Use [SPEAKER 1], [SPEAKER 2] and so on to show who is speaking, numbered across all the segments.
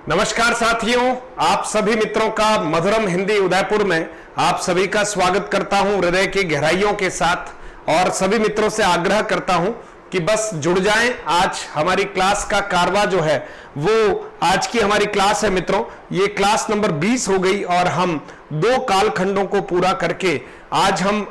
[SPEAKER 1] नमस्कार साथियों, आप सभी मित्रों का मधुरम हिंदी उदयपुर में आप सभी का स्वागत करता हूं हृदय की गहराइयों के साथ। और सभी मित्रों से आग्रह करता हूं कि बस जुड़ जाएं। आज हमारी क्लास का कारवा जो है वो आज की हमारी क्लास है मित्रों, ये क्लास नंबर 20 हो गई और हम 2 कालखंडों को पूरा करके आज हम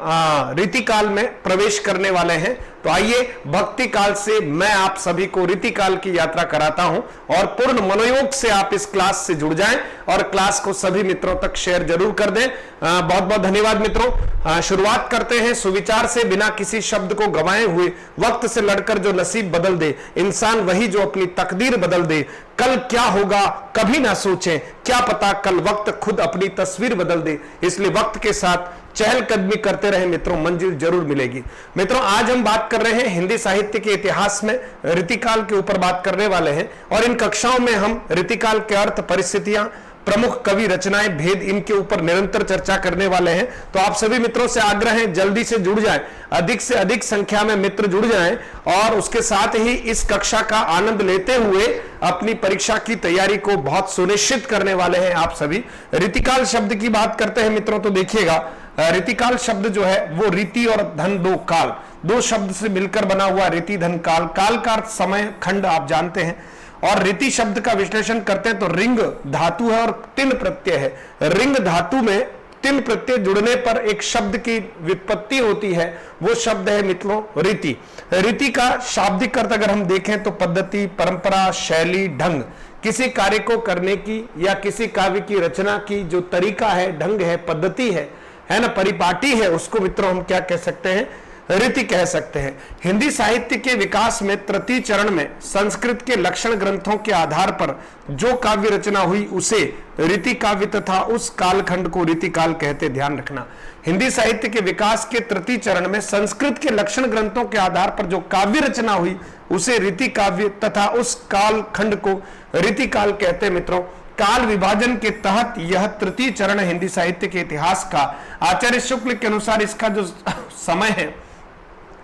[SPEAKER 1] रीति काल में प्रवेश करने वाले हैं। तो आइए भक्ति काल से मैं आप सभी को रीति काल की यात्रा कराता हूं और पूर्ण मनोयोग से आप इस क्लास से जुड़ जाएं और क्लास को सभी मित्रों तक शेयर जरूर कर दें। बहुत बहुत धन्यवाद मित्रों। शुरुआत करते हैं सुविचार से। बिना किसी शब्द को गंवाए हुए वक्त से लड़कर जो नसीब बदल दे इंसान वही जो अपनी तकदीर बदल दे। कल क्या होगा कभी ना सोचें, क्या पता कल वक्त खुद अपनी तस्वीर बदल दे। इसलिए वक्त के साथ चहलकदमी करते रहे मित्रों, मंजिल जरूर मिलेगी। मित्रों आज हम बात कर रहे हैं हिंदी साहित्य के इतिहास में रीतिकाल के ऊपर बात करने वाले हैं और इन कक्षाओं में हम रीतिकाल के अर्थ, परिस्थितियां, प्रमुख कवि रचनाएं, भेद, इनके ऊपर निरंतर चर्चा करने वाले हैं। तो आप सभी मित्रों से आग्रह है जल्दी से जुड़ जाएं, अधिक से अधिक संख्या में मित्र जुड़ जाएं और उसके साथ ही इस कक्षा का आनंद लेते हुए अपनी परीक्षा की तैयारी को बहुत सुनिश्चित करने वाले हैं आप सभी। रीतिकाल शब्द की बात करते हैं मित्रों तो देखिएगा, रीतिकाल शब्द जो है वो रीति और धन, दो शब्द से मिलकर बना हुआ रीति धन काल। काल का समय खंड आप जानते हैं। और रीति शब्द का विश्लेषण करते हैं तो रिंग धातु है और तिन प्रत्यय है। रिंग धातु में तिन प्रत्यय जुड़ने पर एक शब्द की व्युत्पत्ति होती है, वो शब्द है मित्रों रीति। रीति का शाब्दिक अर्थ अगर हम देखें तो पद्धति, परंपरा, शैली, ढंग, किसी कार्य को करने की या किसी काव्य की रचना की जो तरीका है, ढंग है, पद्धति है ना, परिपाटी है, उसको मित्रों हम क्या कह सकते हैं, रीति कह सकते हैं। हिंदी साहित्य के विकास में तृतीय चरण में संस्कृत के लक्षण ग्रंथों के आधार पर जो काव्य रचना हुई उसे रीति काव्य तथा उस कालखंड को रीति काल कहते। ध्यान रखना, हिंदी साहित्य के विकास के तृतीय चरण में संस्कृत के लक्षण ग्रंथों के आधार पर जो काव्य रचना हुई उसे रीति काव्य तथा उस कालखंड को रीति काल कहते। मित्रों काल विभाजन के तहत यह तृतीय चरण हिंदी साहित्य के इतिहास का आचार्य शुक्ल के अनुसार इसका जो समय है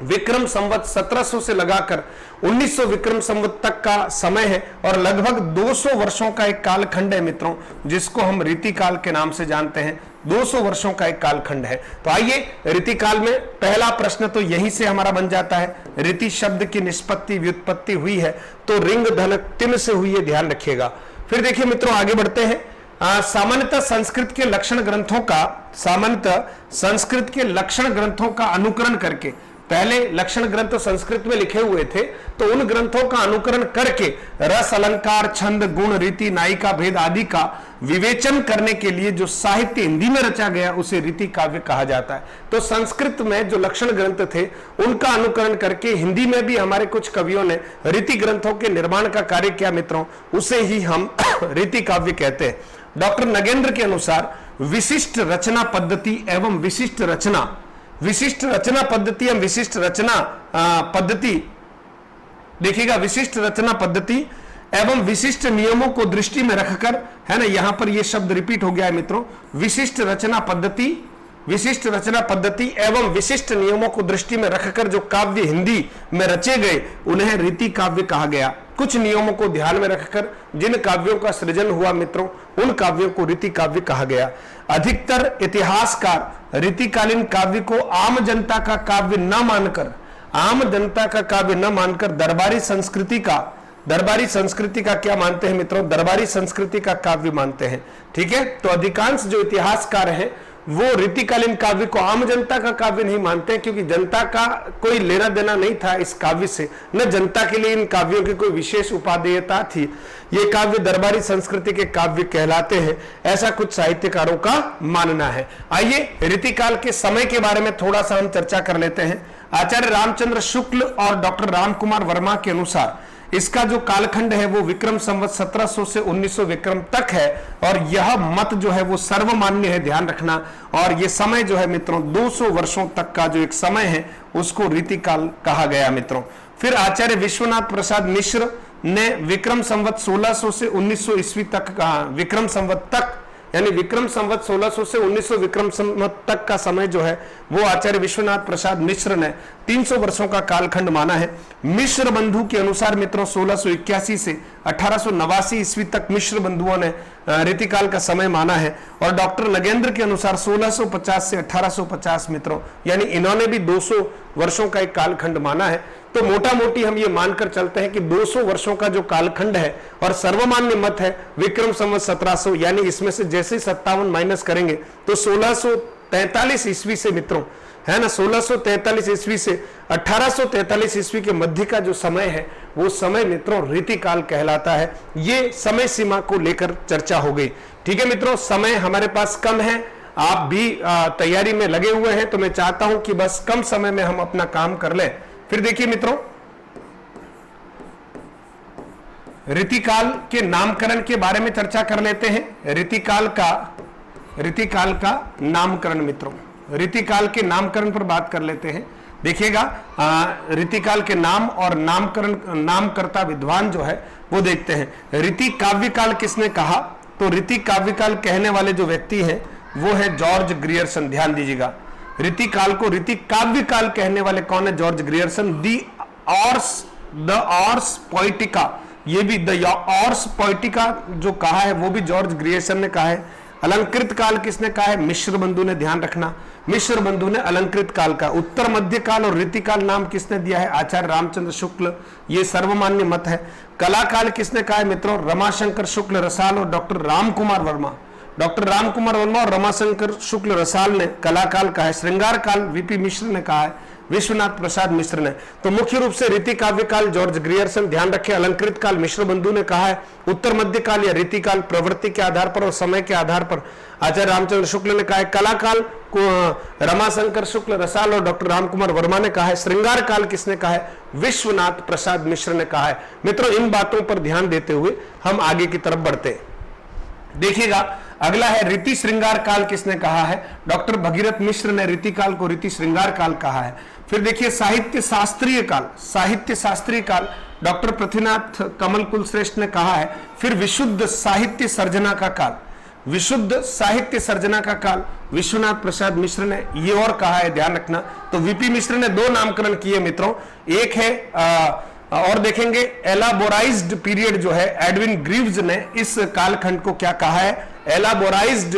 [SPEAKER 1] विक्रम संवत 1700 से लगाकर 1900 विक्रम संवत तक का समय है और लगभग 200 वर्षों का एक कालखंड है मित्रों, जिसको हम रीति काल के नाम से जानते हैं। 200 वर्षों का एक कालखंड है। तो आइए रीति काल में पहला प्रश्न तो यहीं से हमारा बन जाता है, रीति शब्द की निष्पत्ति व्युत्पत्ति हुई है तो रिंग धन तिन से हुई है, ध्यान रखिएगा। फिर देखिए मित्रों आगे बढ़ते हैं। सामान्यतः संस्कृत के लक्षण ग्रंथों का अनुकरण करके, पहले लक्षण ग्रंथ संस्कृत में लिखे हुए थे तो उन ग्रंथों का अनुकरण करके रस, अलंकार, छंद, गुण, रीति, नायिका भेद आदि का विवेचन करने के लिए जो साहित्य हिंदी में रचा गया उसे रीति काव्य कहा जाता है। तो संस्कृत में जो लक्षण ग्रंथ थे उनका अनुकरण करके हिंदी में भी हमारे कुछ कवियों ने रीति ग्रंथों के निर्माण का कार्य किया मित्रों, उसे ही हम रीति काव्य कहते हैं। डॉक्टर नगेंद्र के अनुसार विशिष्ट रचना पद्धति एवं विशिष्ट रचना पद्धति देखिएगा, विशिष्ट रचना पद्धति एवं विशिष्ट नियमों को दृष्टि में रखकर, है ना, यहां पर यह शब्द रिपीट हो गया है मित्रों, विशिष्ट रचना पद्धति एवं विशिष्ट नियमों को दृष्टि में रखकर जो काव्य हिंदी में रचे गए उन्हें रीति काव्य कहा गया। कुछ नियमों को ध्यान में रखकर जिन काव्यों का सृजन हुआ मित्रों उन काव्यों को रीति काव्य कहा गया। अधिकतर इतिहासकार रीतिकालीन काव्य को आम जनता का काव्य न मानकर दरबारी संस्कृति का क्या मानते हैं मित्रों, दरबारी संस्कृति का काव्य मानते हैं। ठीक है, तो अधिकांश जो इतिहासकार हैं वो रीतिकालीन काव्य को आम जनता का काव्य नहीं मानते हैं, क्योंकि जनता का कोई लेना देना नहीं था इस काव्य से, न जनता के लिए इन काव्यों की कोई विशेष उपादेयता थी। ये काव्य दरबारी संस्कृति के काव्य कहलाते हैं, ऐसा कुछ साहित्यकारों का मानना है। आइए रीतिकाल के समय के बारे में थोड़ा सा हम चर्चा कर लेते हैं। आचार्य रामचंद्र शुक्ल और डॉक्टर रामकुमार वर्मा के अनुसार इसका जो कालखंड है वो विक्रम संवत 1700 से 1900 विक्रम तक है और यह मत जो है वो सर्वमान्य है, ध्यान रखना। और ये समय जो है मित्रों 200 वर्षों तक का जो एक समय है उसको रीतिकाल कहा गया मित्रों। फिर आचार्य विश्वनाथ प्रसाद मिश्र ने विक्रम संवत 1600 से 1900 ईस्वी तक, विक्रम संवत तक यानी विक्रम संवत 1600 से 1900 विक्रम संवत तक का समय जो है वो आचार्य विश्वनाथ प्रसाद मिश्र ने 300 वर्षों का कालखंड माना है। मिश्र बंधु के अनुसार मित्रों 1681 से 1889 ईस्वी तक मिश्र बंधुओं ने रीतिकाल का समय माना है। और डॉक्टर नगेंद्र के अनुसार 1650 से 1850 मित्रों, यानी इन्होंने भी 200 वर्षों का एक कालखंड माना है। तो मोटा मोटी हम ये मानकर चलते हैं कि 200 वर्षों का जो कालखंड है और सर्वमान्य मत है विक्रम संवत 1700, यानी इसमें से जैसे 57 माइनस करेंगे तो 1643 ईस्वी से मित्रों, है ना, 1643 ईस्वी से 1843 ईस्वी के मध्य का जो समय है वो समय मित्रों रीतिकाल कहलाता है। ये समय सीमा को लेकर चर्चा हो गई। ठीक है मित्रों, समय हमारे पास कम है, आप भी तैयारी में लगे हुए हैं, तो मैं चाहता हूं कि बस कम समय में हम अपना काम कर लें। फिर देखिए मित्रों, रीतिकाल के नामकरण के बारे में चर्चा कर लेते हैं। रीतिकाल का नामकरण मित्रों, रीतिकाल के नामकरण पर बात कर लेते हैं। देखिएगा, रीतिकाल के नाम और नामकर्ता विद्वान जो है वो देखते हैं। रीति काव्यकाल किसने कहा? तो रीति काव्यकाल कहने वाले जो व्यक्ति हैं वो है जॉर्ज ग्रियर्सन। ध्यान दीजिएगा, रीति काल को रीति काव्य काल कहने वाले कौन है? George Grierson. द ऑर्स पोइटिका, ये भी द ऑर्स पोइटिका जो कहा है वो भी जॉर्ज ग्रियर्सन ने कहा है। अलंकृत काल किसने कहा है? मिश्र बंधु ने। ध्यान रखना, मिश्र बंधु ने अलंकृत काल का। उत्तर मध्य काल और रीतिकाल नाम किसने दिया है? आचार्य रामचंद्र शुक्ल, ये सर्वमान्य मत है। कला काल किसने कहा है मित्रों? रमाशंकर शुक्ल रसाल और डॉक्टर रामकुमार वर्मा। डॉक्टर रामकुमार वर्मा और रमाशंकर शुक्ल रसाल ने कलाकाल कहा है। श्रृंगार काल वीपी मिश्र ने कहा है, विश्वनाथ प्रसाद मिश्र ने। तो मुख्य रूप से रीति काव्य काल जॉर्ज ग्रियर्सन। ध्यान रखें, अलंकृत काल मिश्र बंधु ने कहा है। उत्तर मध्य काल या रीतिकाल प्रवृत्ति के आधार पर और समय के आधार पर आचार्य रामचंद्र शुक्ल ने कहा है। कलाकाल को रमाशंकर शुक्ल रसाल और डॉक्टर रामकुमार वर्मा ने कहा है। श्रृंगार काल किसने कहा है? विश्वनाथ प्रसाद मिश्र ने कहा है। मित्रों, इन बातों पर ध्यान देते हुए हम आगे की तरफ बढ़ते हैं। देखिएगा, अगला है रीति श्रृंगार काल किसने कहा है? डॉक्टर भगीरथ मिश्र ने रीति काल को रीति श्रृंगार काल कहा है। फिर देखिए साहित्य शास्त्रीय काल डॉक्टर पृथ्वीनाथ कमल कुलश्रेष्ठ ने कहा है। फिर विशुद्ध साहित्य सर्जना का काल विश्वनाथ प्रसाद मिश्र ने ये और कहा है। ध्यान रखना, तो वीपी मिश्र ने 2 नामकरण किए मित्रों। एक है और देखेंगे एलाबोराइज्ड पीरियड जो है, एडविन ग्रीव्स ने इस कालखंड को क्या कहा है? एलाबोराइज्ड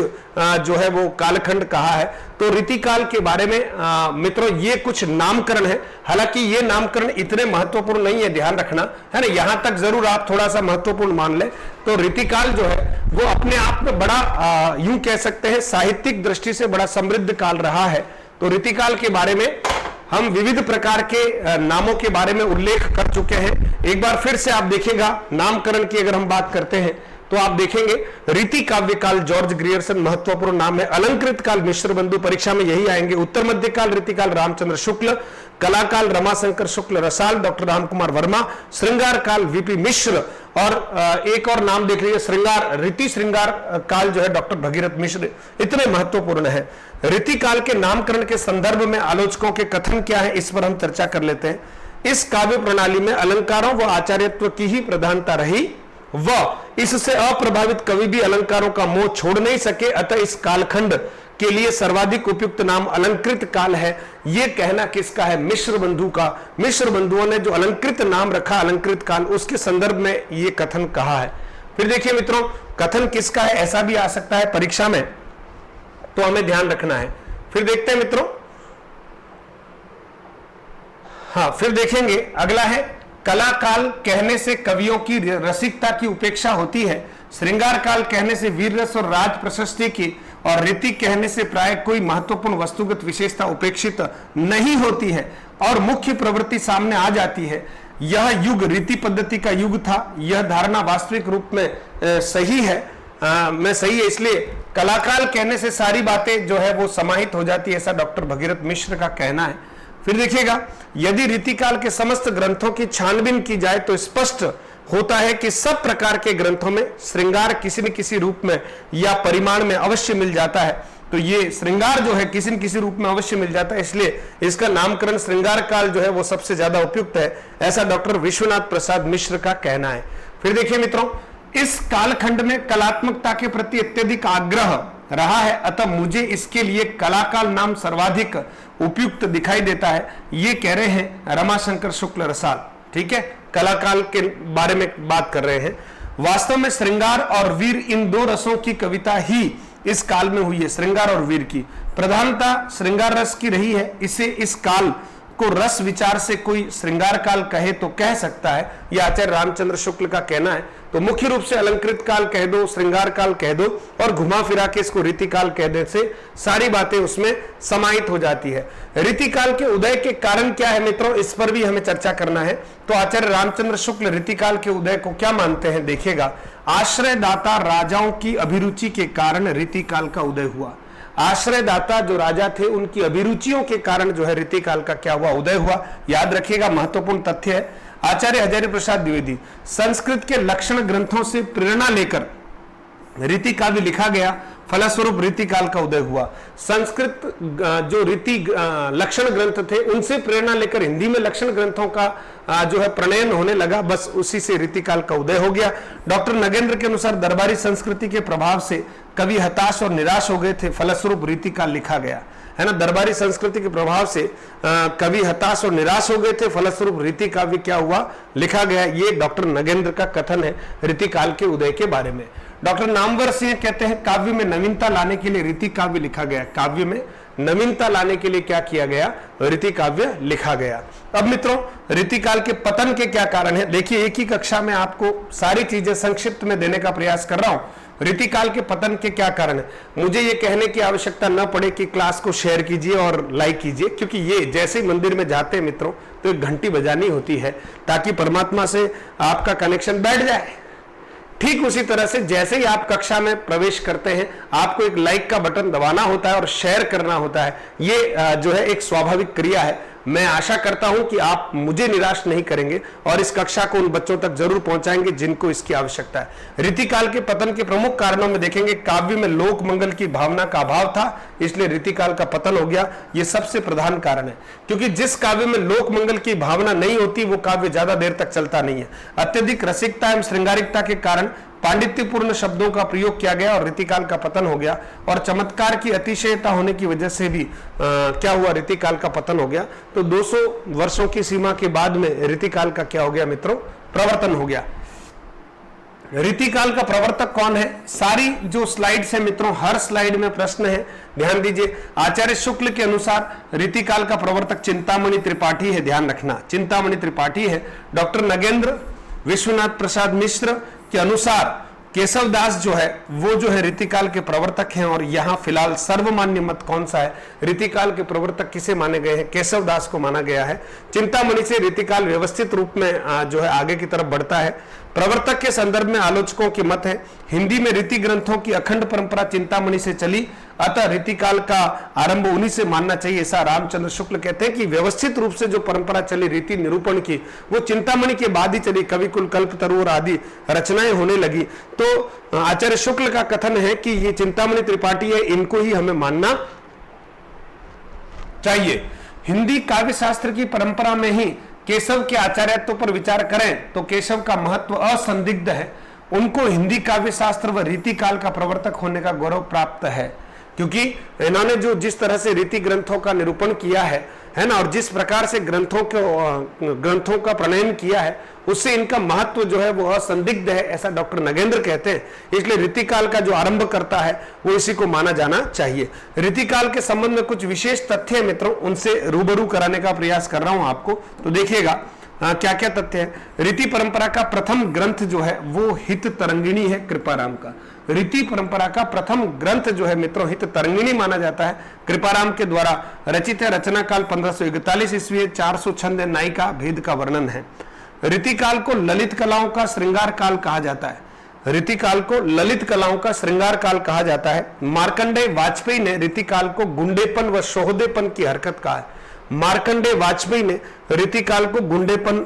[SPEAKER 1] जो है वो कालखंड कहा है। तो रीतिकाल के बारे में मित्रों ये कुछ नामकरण है। हालांकि ये नामकरण इतने महत्वपूर्ण नहीं है, ध्यान रखना, है ना, यहां तक जरूर आप थोड़ा सा महत्वपूर्ण मान ले। तो रीतिकाल जो है वो अपने आप में बड़ा यूं कह सकते हैं साहित्यिक दृष्टि से बड़ा समृद्ध काल रहा है। तो रीतिकाल के बारे में हम विविध प्रकार के नामों के बारे में उल्लेख कर चुके हैं। एक बार फिर से आप देखिएगा, नामकरण की अगर हम बात करते हैं तो आप देखेंगे रीति काव्य काल जॉर्ज ग्रियर्सन महत्वपूर्ण नाम है। अलंकृत काल मिश्र बंधु, परीक्षा में यही आएंगे। उत्तर मध्य काल रीतिकाल रामचंद्र शुक्ल। कलाकाल रमाशंकर शुक्ल रसाल डॉक्टर रामकुमार वर्मा। श्रृंगार काल वीपी मिश्र। और एक और नाम देख लीजिए, रीति श्रृंगार काल जो है डॉक्टर भगीरथ मिश्र। इतने महत्वपूर्ण है। रीति काल के नामकरण के संदर्भ में आलोचकों के कथन क्या है, इस पर हम चर्चा कर लेते हैं। इस काव्य प्रणाली में अलंकारों व आचार्यत्व की ही प्रधानता रही व इससे अप्रभावित कवि भी अलंकारों का मोह छोड़ नहीं सके, अतः इस कालखंड के लिए सर्वाधिक उपयुक्त नाम अलंकृत काल है। यह कहना किसका है? मिश्र बंधु का। मिश्र बंधुओं ने जो अलंकृत नाम रखा अलंकृत काल, उसके संदर्भ में यह कथन कहा है। फिर देखिए मित्रों, कथन किसका है ऐसा भी आ सकता है परीक्षा में, तो हमें ध्यान रखना है। फिर देखते हैं मित्रों, हाँ फिर देखेंगे अगला है कला काल कहने से कवियों की रसिकता की उपेक्षा होती है। श्रृंगार काल कहने से वीर रस और राज प्रशस्ति की, और रीति कहने से प्राय कोई महत्वपूर्ण वस्तुगत विशेषता उपेक्षित नहीं होती है और मुख्य प्रवृत्ति सामने आ जाती है। यह युग रीति पद्धति का युग था। यह धारणा वास्तविक रूप में सही है। मैं सही है, इसलिए कलाकाल कहने से सारी बातें जो है वो समाहित हो जाती है, ऐसा डॉक्टर भगीरथ मिश्र का कहना है। फिर देखिएगा, यदि रीतिकाल के समस्त ग्रंथों की छानबीन की जाए तो स्पष्ट होता है कि सब प्रकार के ग्रंथों में श्रृंगार किसी न किसी रूप में या परिमाण में अवश्य मिल जाता है। तो ये श्रृंगार जो है किसी न किसी रूप में अवश्य मिल जाता है, इसलिए इसका नामकरण श्रृंगार काल जो है वो सबसे ज्यादा उपयुक्त है, ऐसा डॉक्टर विश्वनाथ प्रसाद मिश्र का कहना है। फिर देखिए मित्रों, इस कालखंड में कलात्मकता के प्रति अत्यधिक आग्रह रहा है, अतः मुझे इसके लिए कलाकाल नाम सर्वाधिक उपयुक्त दिखाई देता है। ये कह रहे हैं रमाशंकर शुक्ल रसाल। ठीक है, कलाकाल के बारे में बात कर रहे हैं। वास्तव में श्रृंगार और वीर इन दो रसों की कविता ही इस काल में हुई है। श्रृंगार और वीर की प्रधानता श्रृंगार रस की रही है। इसे इस काल को रस विचार से कोई श्रृंगार काल कहे तो कह सकता है, यह आचार्य रामचंद्र शुक्ल का कहना है। तो मुख्य रूप से अलंकृत काल कह दो, श्रृंगार काल कह दो और घुमा फिरा के इसको रीति काल कह दे से सारी बातें उसमें समाहित हो जाती है। रीति काल के उदय के कारण क्या है मित्रों, इस पर भी हमें चर्चा करना है। तो आचार्य रामचंद्र शुक्ल रीति काल के उदय को क्या मानते हैं, देखिएगा। आश्रयदाता राजाओं की अभिरुचि के कारण रीति काल का उदय हुआ। आश्रयदाता जो राजा थे उनकी अभिरुचियों के कारण जो है रीति काल का क्या हुआ, उदय हुआ। याद रखिएगा, महत्वपूर्ण तथ्य है। आचार्य हजारी प्रसाद द्विवेदी, संस्कृत के लक्षण ग्रंथों से प्रेरणा लेकर रीति काव्य लिखा गया, फलस्वरूप रीति काल का उदय हुआ। संस्कृत जो रीति लक्षण ग्रंथ थे उनसे प्रेरणा लेकर हिंदी में लक्षण ग्रंथों का जो है प्रणयन होने लगा, बस उसी से रीति काल का उदय हो गया। डॉक्टर नगेंद्र के अनुसार दरबारी संस्कृति के प्रभाव से कवि हताश और निराश हो गए थे, फलस्वरूप रीति काल लिखा गया, है ना। दरबारी संस्कृति के प्रभाव से कवि हताश और निराश हो गए थे, फलस्वरूप रीति काव्य क्या हुआ, लिखा गया। ये डॉक्टर नगेंद्र का कथन है रीति काल के उदय के बारे में। डॉक्टर नामवर सिंह कहते हैं काव्य में नवीनता लाने के लिए रीति काव्य लिखा गया। काव्य में नवीनता लाने के लिए क्या किया गया, रीति काव्य लिखा गया। अब मित्रों, रीति काल के पतन के क्या कारण है, देखिए एक ही कक्षा में आपको सारी चीजें संक्षिप्त में देने का प्रयास कर रहा हूं। रीति काल के पतन के क्या कारण है, मुझे ये कहने की आवश्यकता न पड़े कि क्लास को शेयर कीजिए और लाइक कीजिए, क्योंकि ये जैसे ही मंदिर में जाते हैं मित्रों तो एक घंटी बजानी होती है ताकि परमात्मा से आपका कनेक्शन बैठ जाए। ठीक उसी तरह से जैसे ही आप कक्षा में प्रवेश करते हैं आपको एक लाइक का बटन दबाना होता है और शेयर करना होता है। ये जो है एक स्वाभाविक क्रिया है। मैं आशा करता हूं कि आप मुझे निराश नहीं करेंगे और इस कक्षा को उन बच्चों तक जरूर पहुंचाएंगे जिनको इसकी आवश्यकता है। रीति काल के पतन के प्रमुख कारणों में देखेंगे, काव्य में लोक मंगल की भावना का अभाव था, इसलिए रीति काल का पतन हो गया। ये सबसे प्रधान कारण है, क्योंकि जिस काव्य में लोक मंगल की भावना नहीं होती वो काव्य ज्यादा देर तक चलता नहीं है। अत्यधिक रसिकता एवं श्रृंगारिकता के कारण पांडित्यपूर्ण शब्दों का प्रयोग किया गया और रीतिकाल का पतन हो गया, और चमत्कार की अतिशयता होने की वजह से भी क्या हुआ, रीतिकाल का पतन हो गया। तो 200 वर्षों की सीमा के बाद में रीतिकाल का क्या हो गया मित्रों, प्रवर्तन हो गया। रीतिकाल का प्रवर्तक कौन है, सारी जो स्लाइड्स है मित्रों, हर स्लाइड में प्रश्न है, ध्यान दीजिए। आचार्य शुक्ल के अनुसार रीतिकाल का प्रवर्तक चिंतामणि त्रिपाठी है, ध्यान रखना, चिंतामणि त्रिपाठी है। डॉक्टर नगेंद्र विश्वनाथ प्रसाद मिश्र के अनुसार केशव दास जो है वो जो है रीतिकाल के प्रवर्तक हैं, और यहां फिलहाल सर्वमान्य मत कौन सा है, रीतिकाल के प्रवर्तक किसे माने गए हैं, केशव दास को माना गया है। चिंतामणि से रीतिकाल व्यवस्थित रूप में जो है आगे की तरफ बढ़ता है। प्रवर्तक के संदर्भ में आलोचकों की मत है, हिंदी में रीति ग्रंथों की अखंड परंपरा चिंतामणि से चली, अतः रीतिकाल का आरंभ उन्हीं से मानना चाहिए, ऐसा रामचंद्र शुक्ल कहते हैं कि व्यवस्थित रूप से जो परंपरा चली रीति निरूपण की वो चिंतामणि के बाद ही चली, कविकुल कल्पतरु और आदि रचनाएं होने लगी। तो आचार्य शुक्ल का कथन है कि ये चिंतामणि त्रिपाठी है, इनको ही हमें मानना चाहिए। हिंदी काव्य शास्त्र की परंपरा में ही केशव के आचार्यत्व पर विचार करें तो केशव का महत्व असंदिग्ध है, उनको हिंदी काव्य शास्त्र व रीति काल का प्रवर्तक होने का गौरव प्राप्त है, क्योंकि इन्होंने जो जिस तरह से रीति ग्रंथों का निरूपण किया है ना, और जिस प्रकार से ग्रंथों का प्रणयन किया है उससे इनका महत्व जो है वो असंदिग्ध है, ऐसा डॉक्टर नगेंद्र कहते हैं। इसलिए रीतिकाल का जो आरंभ करता है वो इसी को माना जाना चाहिए। रीतिकाल के संबंध में कुछ विशेष तथ्य मित्रों, उनसे रूबरू कराने का प्रयास कर रहा हूं आपको, तो देखिएगा क्या क्या तथ्य है। रीति परंपरा का प्रथम ग्रंथ जो है वो हित तरंगिणी है, कृपाराम का। रीति परंपरा का प्रथम ग्रंथ जो है मित्रों हित तरंगिणी माना जाता है, कृपाराम के द्वारा रचित है। रचना काल 1541 ईस्वी है, 400 छंद नायिका भेद का वर्णन है। रीतिकाल को ललित कलाओं का श्रृंगार काल कहा जाता है। रीतिकाल को ललित कलाओं का श्रृंगार काल कहा जाता है। मार्कंडेय वाजपेयी ने रीतिकाल को गुंडेपन व सोहदेपन की हरकत कहा है। मार्कंडेय वाजपेयी ने रीतिकाल को गुंडेपन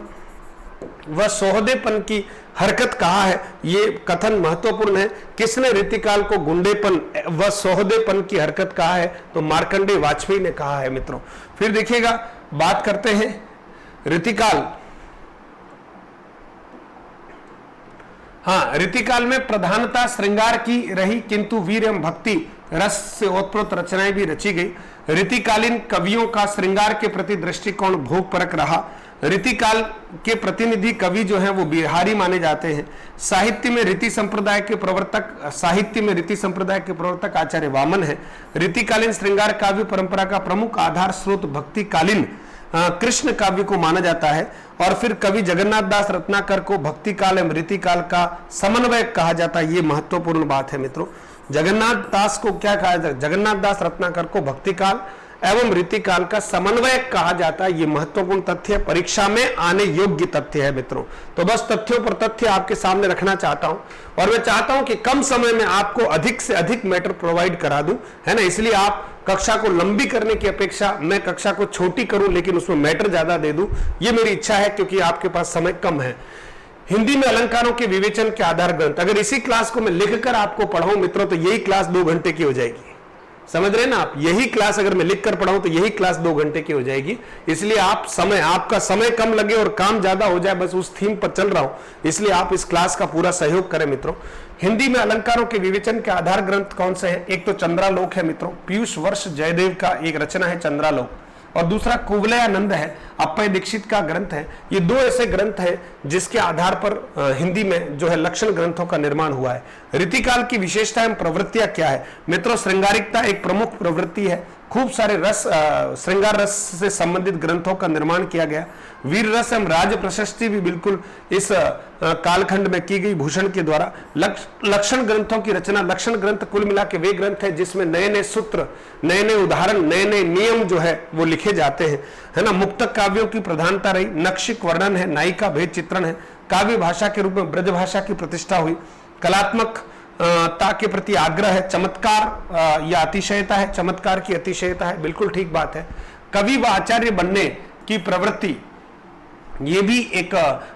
[SPEAKER 1] व सोहदेपन की हरकत कहा है। ये कथन महत्वपूर्ण है। किसने रीतिकाल को गुंडेपन व सोहदेपन की हरकत कहा है, तो मार्कंडेय वाजपेयी ने कहा है मित्रों। फिर देखिएगा, बात करते हैं रीतिकाल। हाँ, रीतिकाल में प्रधानता श्रृंगार की रही, किंतु वीर एवं भक्ति रस से ओतप्रोत रचनाएं भी रची गई। रीतिकालीन कवियों का श्रृंगार के प्रति दृष्टिकोण भोगपरक रहा। रीतिकाल के प्रतिनिधि कवि जो हैं वो बिहारी माने जाते हैं। साहित्य में रीति संप्रदाय के प्रवर्तक आचार्य वामन है। रीतिकालीन श्रृंगार काव्य परंपरा का प्रमुख आधार स्रोत भक्तिकालीन कृष्ण काव्य को माना जाता है। और फिर कवि जगन्नाथ दास रत्नाकर को भक्ति काल एवं रीतिकाल का समन्वय कहा जाता है। ये महत्वपूर्ण बात है मित्रों। जगन्नाथ दास को क्या कहा जाता है? जगन्नाथ दास रत्नाकर को भक्ति काल एवं रीतिकाल का समन्वय कहा जाता है। ये महत्वपूर्ण तथ्य, परीक्षा में आने योग्य तथ्य है मित्रों। तो बस तथ्यों पर तथ्य आपके सामने रखना चाहता हूं, और मैं चाहता हूं कि कम समय में आपको अधिक से अधिक मैटर प्रोवाइड करा दूं, है ना। इसलिए आप कक्षा को लंबी करने की अपेक्षा मैं कक्षा को छोटी करूं, लेकिन उसमें मैटर ज्यादा दे दूं, ये मेरी इच्छा है, क्योंकि आपके पास समय कम है। हिंदी में अलंकारों के विवेचन के आधार ग्रंथ, अगर इसी क्लास को मैं लिखकर आपको पढ़ाऊं मित्रों, तो यही क्लास 2 घंटे की हो जाएगी। समझ रहे हैं ना आप? यही क्लास अगर मैं लिख कर पढ़ाऊं तो यही क्लास 2 घंटे की हो जाएगी। इसलिए आपका समय कम लगे और काम ज्यादा हो जाए, बस उस थीम पर चल रहा हूं, इसलिए आप इस क्लास का पूरा सहयोग करें मित्रों। हिंदी में अलंकारों के विवेचन के आधार ग्रंथ कौन से हैं? एक तो चंद्रालोक है मित्रों, पीयूष वर्ष जयदेव का एक रचना है चंद्रालोक, और दूसरा कुवलयानंद है, अप्पय दीक्षित का ग्रंथ है। ये 2 ऐसे ग्रंथ हैं जिसके आधार पर हिंदी में जो है लक्षण ग्रंथों का निर्माण हुआ है। रीतिकाल की विशेषता एवं प्रवृत्तियां क्या है मित्रों? श्रृंगारिकता एक प्रमुख प्रवृत्ति है। खूब सारे श्रृंगार रस से संबंधित ग्रंथों का निर्माण किया गया। वीर रस एवं राज प्रशस्ति भी बिल्कुल इस कालखंड में की गई भूषण के द्वारा। लक्षण ग्रंथों की रचना, लक्षण ग्रंथ कुल मिला के वे ग्रंथ है जिसमें नए नए सूत्र, नए नए उदाहरण, नए नए नियम जो है वो लिखे जाते हैं, है ना। मुक्तक काव्यों की प्रधानता रही। नक्षिक वर्णन है, नायिका भेद चित्रण है। काव्य भाषा के रूप में ब्रज भाषा की प्रतिष्ठा हुई। कलात्मक ता के प्रति आग्रह है। चमत्कार या अतिशयता है, चमत्कार की अतिशयता है, बिल्कुल ठीक बात है। कवि व आचार्य बनने की प्रवृत्ति, ये भी एक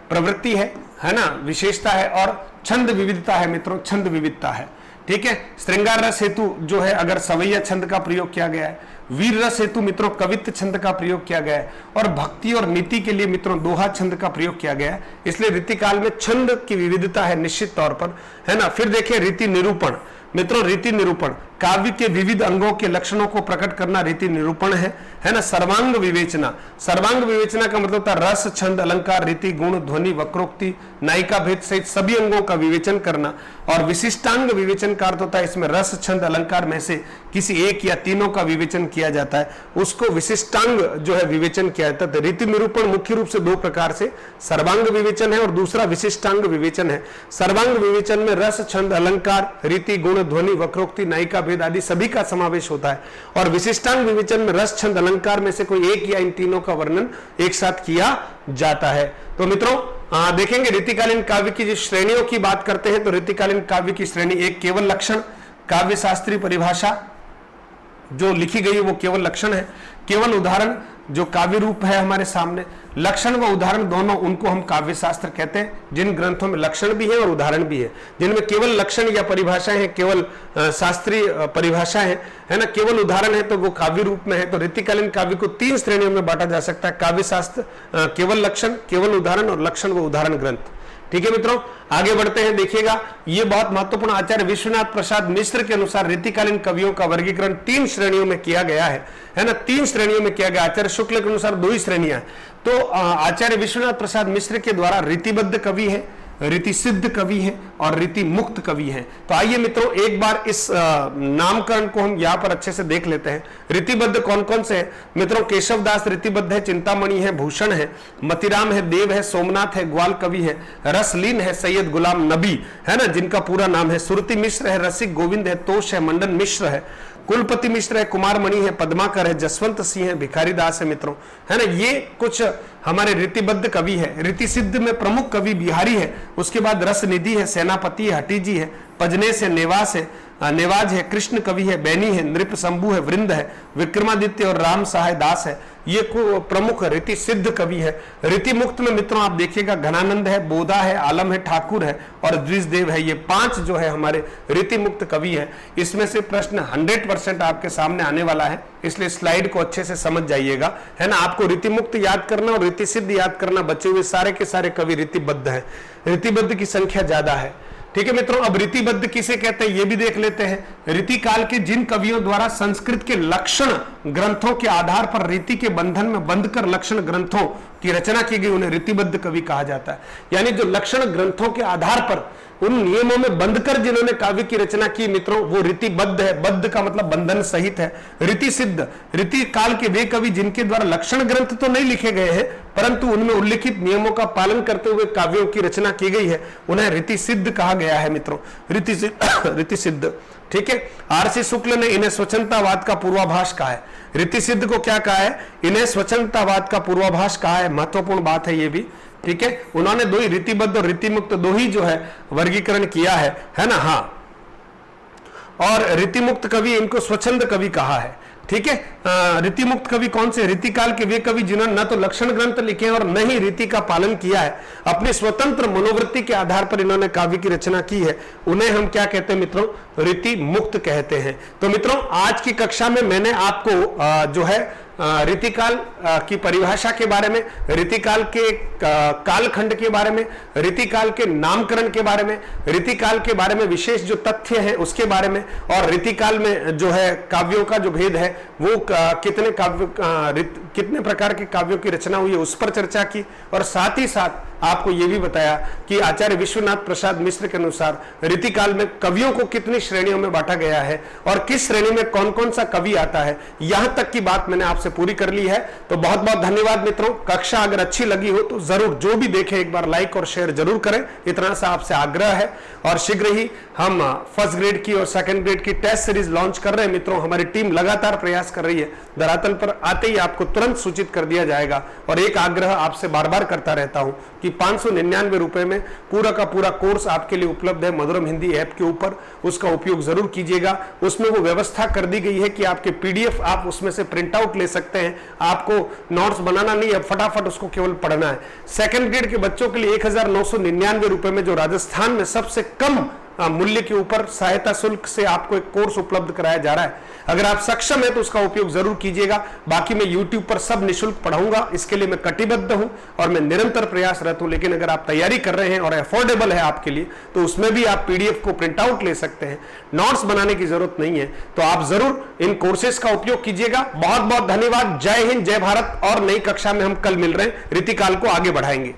[SPEAKER 1] प्रवृत्ति है ना, विशेषता है। और छंद विविधता है मित्रों, छंद विविधता है, ठीक है। श्रृंगार रस हेतु जो है अगर सवैया छंद का प्रयोग किया गया है। वीर रस हेतु मित्रों कवित्व छंद का प्रयोग किया गया है। और भक्ति और नीति के लिए मित्रों दोहा छंद का प्रयोग किया गया है। इसलिए रीतिकाल में छंद की विविधता है निश्चित तौर पर, है ना। फिर देखिए रीति निरूपण मित्रों, रीति निरूपण काव्य के विविध अंगों के लक्षणों को प्रकट करना रीति निरूपण है ना। सर्वांग विवेचना, सर्वांग विवेचना का मतलब था रस, छंद, अलंकार, रीति, गुण, ध्वनि, वक्रोक्ति, नायिका भेद सहित सभी अंगों का विवेचन करना। और विशिष्टांग विवेचन का अर्थ होता है इसमें रस, छंद, अलंकार में से किसी एक या तीनों का विवेचन किया जाता है, उसको विशिष्टांग जो है विवेचन किया जाता है। रीति निरूपण मुख्य रूप से 2 प्रकार से, सर्वांग विवेचन है और दूसरा विशिष्टांग विवेचन है। सर्वांग विवेचन में रस, छंद, अलंकार, रीति, गुण, ध्वनि, वक्रोक्ति, नायिका भेद आदि सभी का समावेश होता है। और विशिष्टांग विवेचन में रस, छंद, अलंकार में से कोई एक या इन तीनों का वर्णन एक साथ किया जाता है। तो मित्रों देखेंगे रीतिकालीन काव्य की जो श्रेणियों की बात करते हैं, तो रीतिकालीन काव्य की श्रेणी एक केवल लक्षण, काव्य शास्त्रीय परिभाषा जो लिखी गई है वो केवल लक्षण है। केवल उदाहरण जो काव्य रूप है हमारे सामने, लक्षण व उदाहरण दोनों, उनको हम काव्य शास्त्र कहते हैं। जिन ग्रंथों में लक्षण भी है और उदाहरण भी है, जिनमें केवल लक्षण या परिभाषाएं हैं, केवल शास्त्रीय परिभाषा है ना, केवल उदाहरण है, तो वो काव्य रूप में है। तो रीतिकालीन काव्य को 3 श्रेणियों में बांटा जा सकता है, काव्य शास्त्र, केवल लक्षण, केवल उदाहरण और लक्षण व उदाहरण ग्रंथ। ठीक है मित्रों, आगे बढ़ते हैं। देखिएगा ये बहुत महत्वपूर्ण, आचार्य विश्वनाथ प्रसाद मिश्र के अनुसार रीतिकालीन कवियों का वर्गीकरण 3 श्रेणियों में किया गया है ना, 3 श्रेणियों में किया गया। आचार्य शुक्ल के अनुसार 2 ही श्रेणियां। तो आचार्य विश्वनाथ प्रसाद मिश्र के द्वारा रीतिबद्ध कवि है, रीति सिद्ध कवि है और रीति मुक्त कवि है। तो आइए मित्रों एक बार इस नामकरण को हम यहाँ पर अच्छे से देख लेते हैं। रीतिबद्ध कौन कौन से हैं मित्रों? केशवदास रीतिबद्ध है, चिंतामणि है, भूषण है, मतिराम है, देव है, सोमनाथ है, ग्वाल कवि है, रसलीन है, सैयद गुलाम नबी है ना, जिनका पूरा नाम है, सुरति मिश्र है, रसिक गोविंद है, तोष है, मंडन मिश्र है, कुलपति मिश्र है, कुमार मणि है, पद्माकर है, जसवंत सिंह है, भिखारी दास है मित्रों, है ना। ये कुछ हमारे रीतिबद्ध कवि है। रीति सिद्ध में प्रमुख कवि बिहारी है, उसके बाद रस निधि है, सेनापति है, हटीजी है, पजनेस है, नेवाज है, कृष्ण कवि है, बैनी है, नृप शंभु है, वृंद है, विक्रमादित्य और राम सहाय दास है, ये प्रमुख रीति सिद्ध कवि है। रीति मुक्त में मित्रों आप देखिएगा घनानंद है, बोधा है, आलम है, ठाकुर है और द्विजदेव है। ये 5 जो है हमारे रीति मुक्त कवि है। इसमें से प्रश्न 100% आपके सामने आने वाला है, इसलिए स्लाइड को अच्छे से समझ जाइएगा, है ना। आपको रीति मुक्त याद करना और रीति सिद्ध याद करना, बचे हुए सारे के सारे कवि रीतिबद्ध है। रीतिबद्ध की संख्या ज्यादा है, ठीक है मित्रों। अब रीतिबद्ध किसे कहते हैं ये भी देख लेते हैं। रीति काल के जिन कवियों द्वारा संस्कृत के लक्षण ग्रंथों के आधार पर रीति के बंधन में बंधकर लक्षण ग्रंथों की रचना की गई उन्हें रीतिबद्ध कवि कहा जाता है। यानी जो लक्षण ग्रंथों के आधार पर उन नियमों में बंधकर जिन्होंने काव्य की रचना की मित्रों वो रीतिबद्ध है। बद्ध का मतलब बंधन सहित है। रीति सिद्ध, रीति काल के वे कवि जिनके द्वारा लक्षण ग्रंथ तो नहीं लिखे गए हैं परंतु उनमें उल्लिखित नियमों का पालन करते हुए काव्यों की रचना की गई है, उन्हें रीति सिद्ध कहा गया है मित्रों। रीति सिद्ध, ठीक है। आरसी शुक्ल ने इन्हें स्वच्छंदतावाद का पूर्वाभास कहा है। रीति सिद्ध को क्या कहा है? इन्हें स्वच्छंदतावाद का पूर्वाभास कहा है। महत्वपूर्ण बात है ये भी, ठीक है। उन्होंने दो ही रीतिबद्ध और रीतिमुक्त दो ही जो है वर्गीकरण किया है ना। हाँ, और रीतिमुक्त कवि इनको स्वच्छंद कवि कहा है, ठीक है। रीतिमुक्त कवि कौन से? रीतिकाल के वे कवि जिन्होंने न तो लक्षण ग्रंथ लिखे हैं और न ही रीति का पालन किया है, अपनी स्वतंत्र मनोवृत्ति के आधार पर इन्होंने काव्य की रचना की है, उन्हें हम क्या कहते हैं मित्रों? रीति मुक्त कहते हैं। तो मित्रों आज की कक्षा में मैंने आपको जो है रीतिकाल की परिभाषा के बारे में, रीतिकाल के कालखंड के बारे में, रीतिकाल के नामकरण के बारे में, रीतिकाल के बारे में विशेष जो तथ्य है उसके बारे में, और रीतिकाल में जो है काव्यों का जो भेद है वो कितने प्रकार के काव्यों की रचना हुई है उस पर चर्चा की, और साथ ही साथ आपको यह भी बताया कि आचार्य विश्वनाथ प्रसाद मिश्र के अनुसार रीतिकाल में कवियों को कितनी श्रेणियों में बांटा गया है और किस श्रेणी में कौन कौन सा कवि आता है, यहां तक की बात मैंने आपसे पूरी कर ली है। तो बहुत बहुत धन्यवाद मित्रों। कक्षा अगर अच्छी लगी हो तो जरूर जो भी देखे एक बार लाइक और शेयर जरूर करें, इतना सा आपसे आग्रह है। और शीघ्र ही हम फर्स्ट ग्रेड की और सेकंड ग्रेड की टेस्ट सीरीज लॉन्च कर रहे हैं मित्रों। हमारी टीम लगातार प्रयास कर रही है, धरातल पर आते ही आपको तुरंत सूचित कर दिया जाएगा। और एक आग्रह आपसे बार बार करता रहता हूं कि 599 रुपए में पूरा का पूरा कोर्स आपके लिए उपलब्ध है मधुरम हिंदी ऐप के ऊपर, उसका उपयोग जरूर कीजिएगा। उसमें वो व्यवस्था कर दी गई है कि आपके पीडीएफ आप उसमें से प्रिंट आउट ले सकते हैं, आपको नोट्स बनाना नहीं है, फटाफट उसको केवल पढ़ना है। सेकंड ग्रेड के बच्चों के लिए 1999 रुपए में जो राजस्थान में सबसे कम मूल्य के ऊपर सहायता शुल्क से आपको एक कोर्स उपलब्ध कराया जा रहा है। अगर आप सक्षम है तो उसका उपयोग जरूर कीजिएगा। बाकी मैं YouTube पर सब निःशुल्क पढ़ाऊंगा, इसके लिए मैं कटिबद्ध हूं और मैं निरंतर प्रयासरत हूं। लेकिन अगर आप तैयारी कर रहे हैं और अफोर्डेबल है आपके लिए तो उसमें भी आप पीडीएफ को प्रिंट आउट ले सकते हैं, नोट्स बनाने की जरूरत नहीं है। तो आप जरूर इन कोर्सेज का उपयोग कीजिएगा। बहुत बहुत धन्यवाद। जय हिंद, जय भारत। और नई कक्षा में हम कल मिल रहे हैं, रीतिकाल को आगे बढ़ाएंगे।